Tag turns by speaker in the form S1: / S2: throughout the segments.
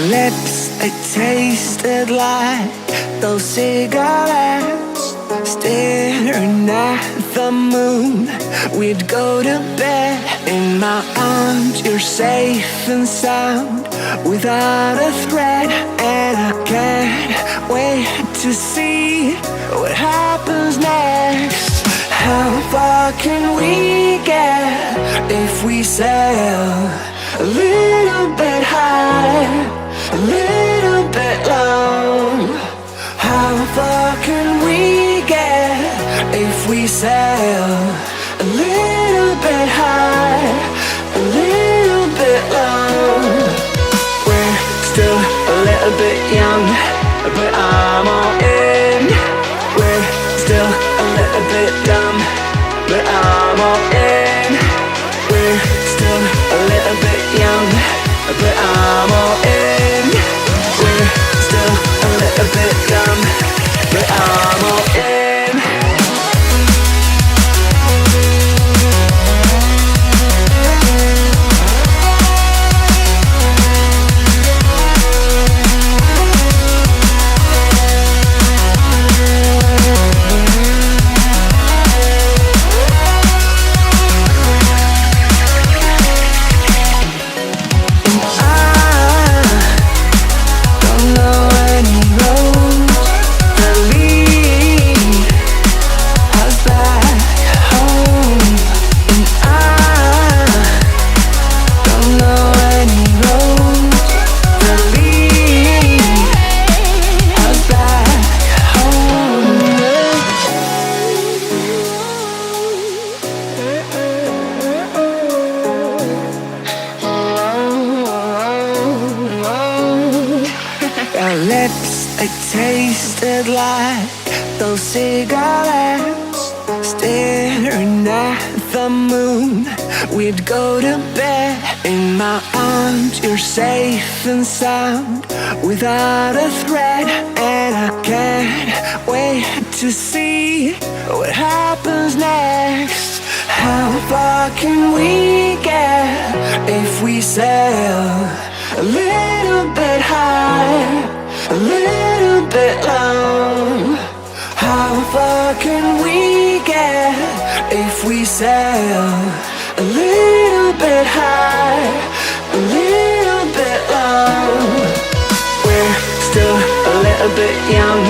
S1: lips, they tasted like those cigarettes. Staring at the moon, we'd go to bed. In my arms, you're safe and sound, without a threat. And I can't wait to see what happens next. How far can we get if we sail a little bit high, a little bit low? How far can we get if we sail a little bit high, a little bit low? We're still a little bit young, but I'm all in. We're still a little bit dumb, but I'm all in. We're still a little bit young, but I'm all in. We're still a little bit dumb, but I'm all in. Our lips, they tasted like those cigarettes. Staring at the moon, we'd go to bed. In my arms, you're safe and sound, without a threat. And I can't wait to see what happens next. How far can we get if we sail a little bit high, a little bit low? How far can we get if we sail a little bit high, a little bit low? We're still a little bit young,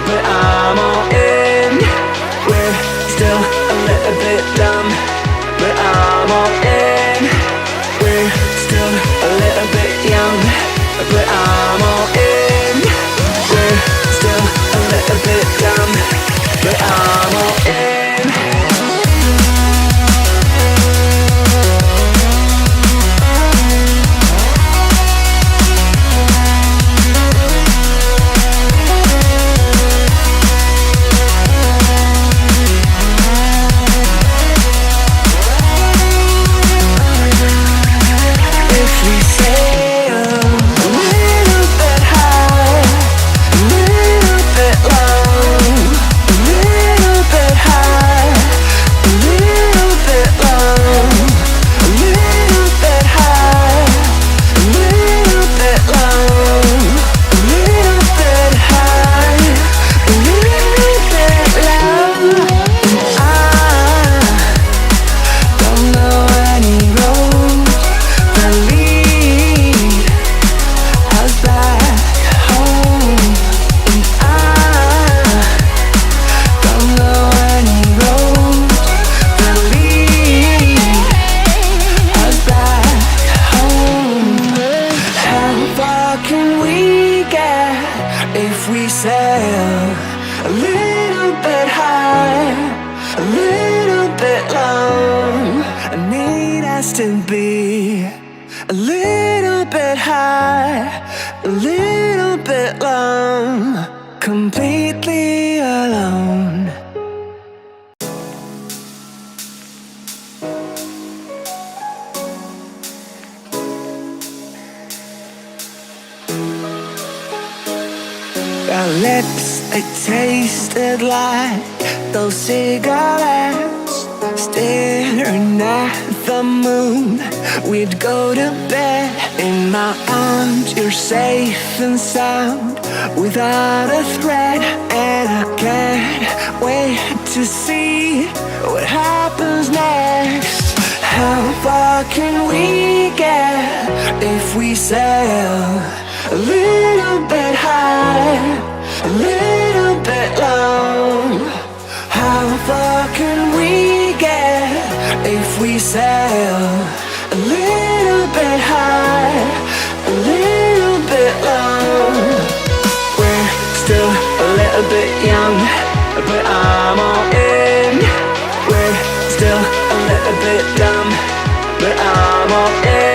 S1: but I'm all in. We're still a little bit dumb, but I'm all in. We're still a little bit young, but I'm all in. We're still a little bit dumb, but I'm all in. If we sail a little bit high, a little bit low, I need us to be a little bit high, a little bit low, completely alone. Our lips, they tasted like those cigarettes. Staring at the moon, we'd go to bed. In my arms, you're safe and sound, without a threat. And I can't wait to see what happens next. How far can we get if we sail a little bit high, a little bit low? How far can we get if we sail a little bit high, a little bit low? We're still a little bit young, but I'm all in. We're still a little bit dumb, but I'm all in.